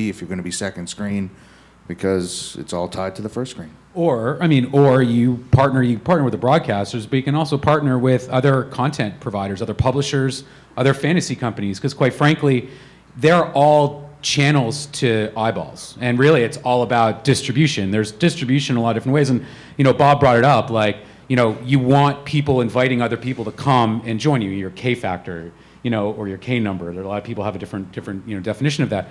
if you're going to be second screen, because it's all tied to the first screen. Or, I mean, or you partner with the broadcasters, but you can also partner with other content providers, other publishers, other fantasy companies, because quite frankly, they're all channels to eyeballs. And really, it's all about distribution. There's distribution in a lot of different ways. And, you know, Bob brought it up, like, you know, you want people inviting other people to come and join you, your K factor, you know, or your K number. There are a lot of people have a different you know, definition of that.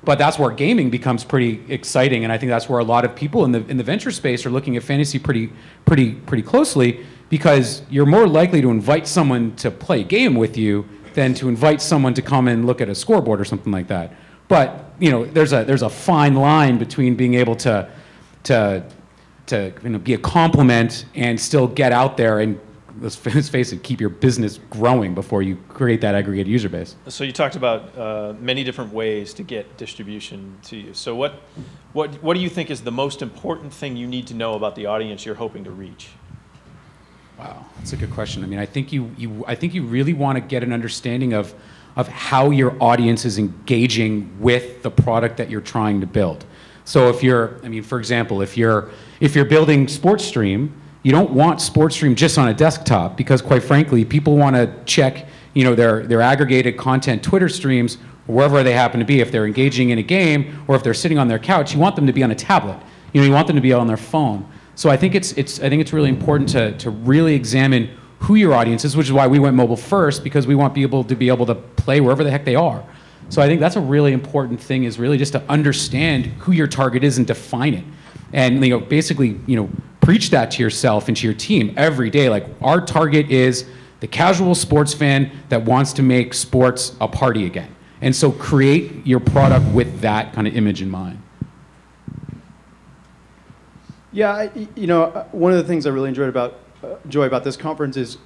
But that's where gaming becomes pretty exciting, and I think that's where a lot of people in the venture space are looking at fantasy pretty closely, because you're more likely to invite someone to play a game with you than to invite someone to come and look at a scoreboard or something like that. But you know, there's a fine line between being able to you know, be a complement and still get out there and, let's face it, keep your business growing before you create that aggregated user base. So you talked about many different ways to get distribution to you. So what do you think is the most important thing you need to know about the audience you're hoping to reach? Wow, that's a good question. I mean, I think you really want to get an understanding of how your audience is engaging with the product that you're trying to build. So if you're, I mean, for example, if you're building SportsStream, you don't want SportsStream just on a desktop, because quite frankly, people want to check, you know, their aggregated content Twitter streams wherever they happen to be. If they're engaging in a game or if they're sitting on their couch, you want them to be on a tablet. You know, you want them to be on their phone. So I think it's really important to really examine who your audience is, which is why we went mobile first, because we want people to be able to play wherever the heck they are. So I think that's a really important thing, is really just to understand who your target is and define it. And, you know, basically, you know, preach that to yourself and to your team every day. Like, our target is the casual sports fan that wants to make sports a party again. And so create your product with that kind of image in mind. Yeah, you know, one of the things I really enjoy about this conference is,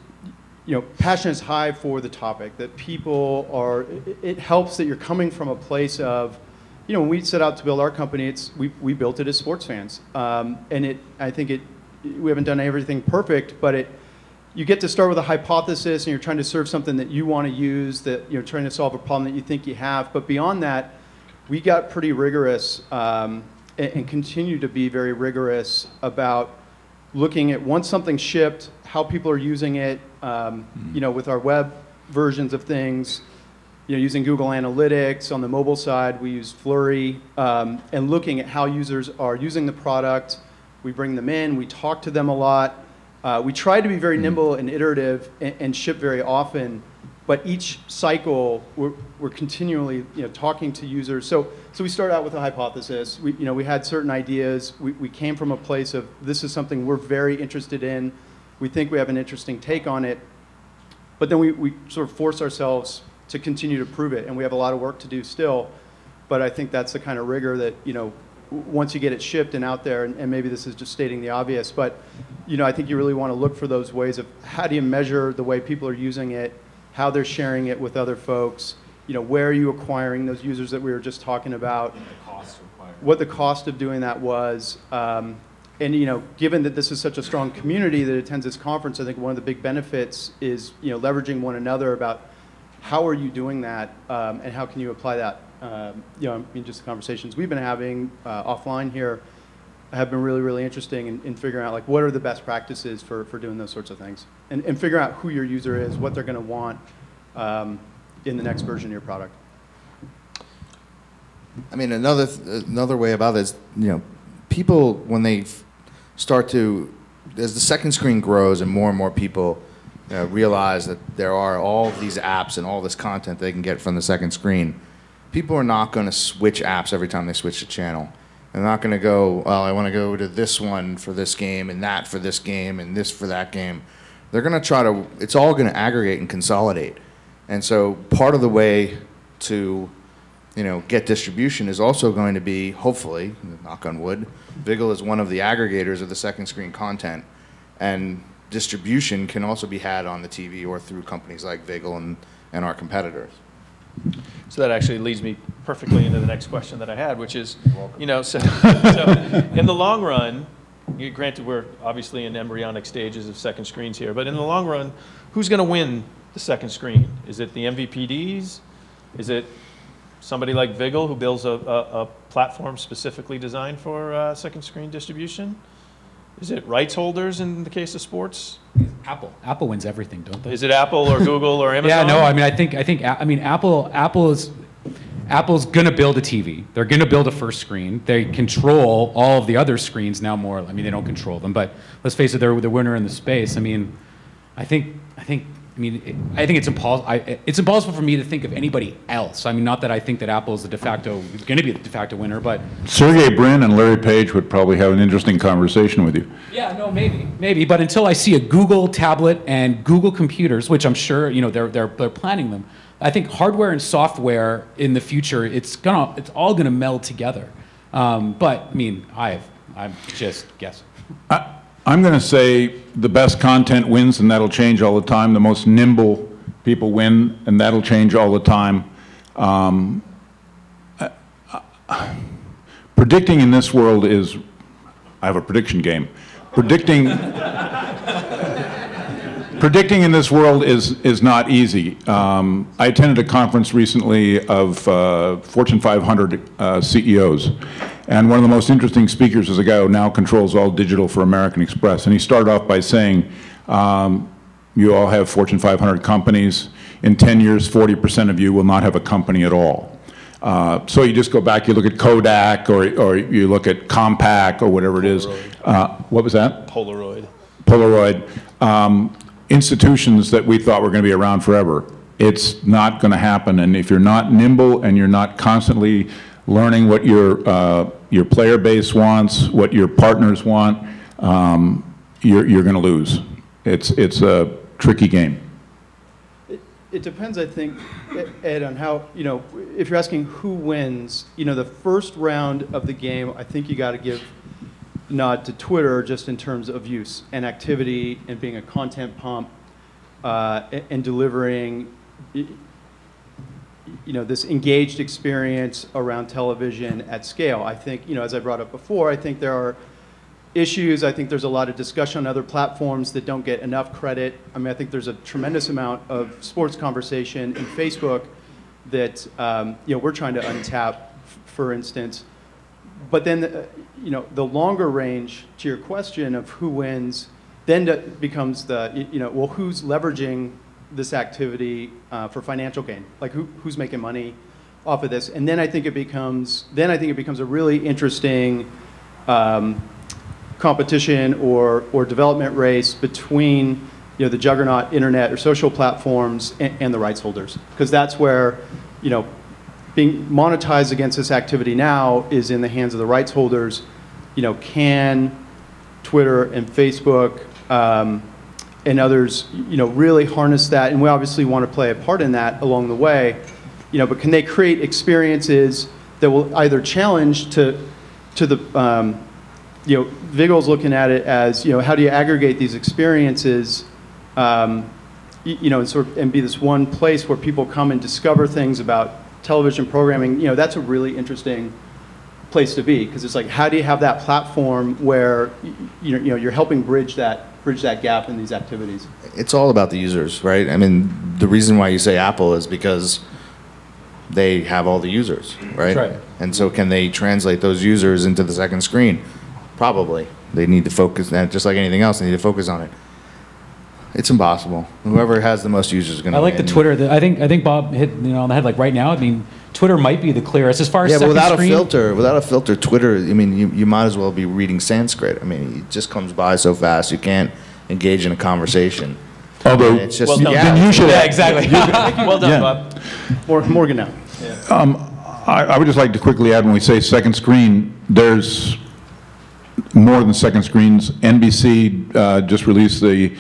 you know, passion is high for the topic, that people are, it helps that you're coming from a place of, you know, when we set out to build our company, we built it as sports fans, and I think we haven't done everything perfect, but you get to start with a hypothesis, and you're trying to serve something that you want to use, that you're trying to solve a problem that you think you have. But beyond that, we got pretty rigorous and continue to be very rigorous about looking at, once something's shipped, how people are using it, you know, with our web versions of things. You know, using Google Analytics. On the mobile side, we use Flurry, and looking at how users are using the product. We bring them in, we talk to them a lot. We try to be very nimble and iterative and ship very often, but each cycle we're continually, you know, talking to users. So we start out with a hypothesis. We had certain ideas. We came from a place of, this is something we're very interested in. We think we have an interesting take on it, but then we sort of force ourselves to continue to prove it, and we have a lot of work to do still. But I think that's the kind of rigor that, you know, once you get it shipped and out there, and maybe this is just stating the obvious, but, you know, I think you really want to look for those ways of, how do you measure the way people are using it, how they're sharing it with other folks, you know, where are you acquiring those users that we were just talking about, what the cost of doing that was, and, you know, given that this is such a strong community that attends this conference, I think one of the big benefits is, you know, leveraging one another about how are you doing that, and how can you apply that? You know, I mean, just the conversations we've been having offline here have been really, really interesting in figuring out, like, what are the best practices for doing those sorts of things, and figuring out who your user is, what they're going to want in the next version of your product. I mean, another way about it is, you know, people, when they start to, as the second screen grows and more people realize that there are all these apps and all this content they can get from the second screen, people are not going to switch apps every time they switch the channel. They're not going to go, well, I want to go to this one for this game and that for this game and this for that game. They're going to try to, it's all going to aggregate and consolidate. And so part of the way to, you know, get distribution is also going to be, hopefully, knock on wood, Vigil is one of the aggregators of the second screen content, and distribution can also be had on the TV or through companies like Vigil and our competitors. So that actually leads me perfectly into the next question that I had, which is, you know, so in the long run, granted we're obviously in embryonic stages of second screens here, but in the long run, who's going to win the second screen? Is it the MVPDs? Is it somebody like Vigil who builds a platform specifically designed for second screen distribution? Is it rights holders in the case of sports? Apple. Apple wins everything, don't they? Is it Apple or Google or Amazon? Yeah, no, I mean, I mean, Apple's going to build a TV. They're going to build a first screen. They control all of the other screens now more. I mean, they don't control them, but let's face it, they're the winner in the space. I mean, I think it's impossible for me to think of anybody else. I mean, not that I think that Apple is going to be the de facto winner, but Sergey Brin and Larry Page would probably have an interesting conversation with you. yeah, no, maybe. But until I see a Google tablet and Google computers, which I'm sure they're planning them, I think hardware and software in the future, it's all gonna meld together. But I mean, I'm just guessing. I'm going to say the best content wins, and that'll change all the time. The most nimble people win, and that'll change all the time. Predicting in this world is, I have a prediction game. Predicting in this world is not easy. I attended a conference recently of Fortune 500 CEOs. And one of the most interesting speakers is a guy who now controls all digital for American Express. And he started off by saying, you all have Fortune 500 companies. In 10 years, 40% of you will not have a company at all. So you just go back, you look at Kodak, or you look at Compaq, or whatever it is. What was that? Polaroid. Institutions that we thought were going to be around forever. It's not going to happen. And if you're not nimble and you're not constantly learning what your player base wants, what your partners want, you're going to lose. It's a tricky game. It depends, I think, Ed, on how, if you're asking who wins, the first round of the game, I think you got to give nod to Twitter just in terms of use and activity and being a content pump and delivering this engaged experience around television at scale. I think, as I brought up before, I think there are issues. I think there's a lot of discussion on other platforms that don't get enough credit. I mean, I think there's a tremendous amount of sports conversation in Facebook that we're trying to untap, for instance. But then, the longer range to your question of who wins, then becomes well, who's leveraging this activity for financial gain? Like who's making money off of this? And then I think it becomes a really interesting competition or development race between the juggernaut internet or social platforms and the rights holders, because that's where being monetized against this activity now is in the hands of the rights holders. Can Twitter and Facebook and others, really harness that? And we obviously want to play a part in that along the way. But can they create experiences that will either challenge to the, Vigil's looking at it as, how do you aggregate these experiences, and be this one place where people come and discover things about television programming. That's a really interesting place to be, because it's like, how do you have that platform where you're helping bridge that gap in these activities? It's all about the users, right? I mean, the reason why you say Apple is because they have all the users, right? That's right. And so can they translate those users into the second screen? Probably. They need to focus, and just like anything else, they need to focus on it. It's impossible. Whoever has the most users is going to win. I like the Twitter. I think Bob hit on the head. Like right now, I mean, Twitter might be the clearest as far as second screen. Without a filter, Twitter. I mean, you might as well be reading Sanskrit. I mean, it just comes by so fast. You can't engage in a conversation. Although, it's just, well done. then you should. Yeah, exactly. Well done, Yeah. Bob. Morgan now. I would just like to quickly add, when we say second screen, there's more than second screens. NBC just released the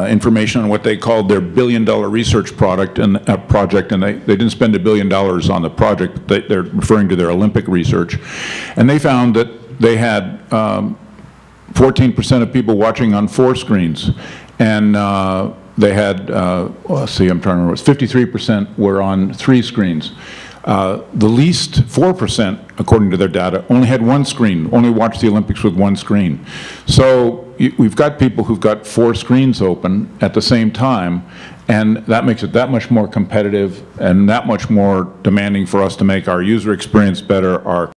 information on what they called their billion-dollar research project, and they didn't spend $1 billion on the project. They're referring to their Olympic research, and they found that they had 14% of people watching on 4 screens, and they had let's see, I'm trying to remember. It was 53% were on 3 screens. The least 4%, according to their data, only had 1 screen, only watched the Olympics with 1 screen. So we've got people who've got 4 screens open at the same time, And that makes it that much more competitive and that much more demanding for us to make our user experience better, our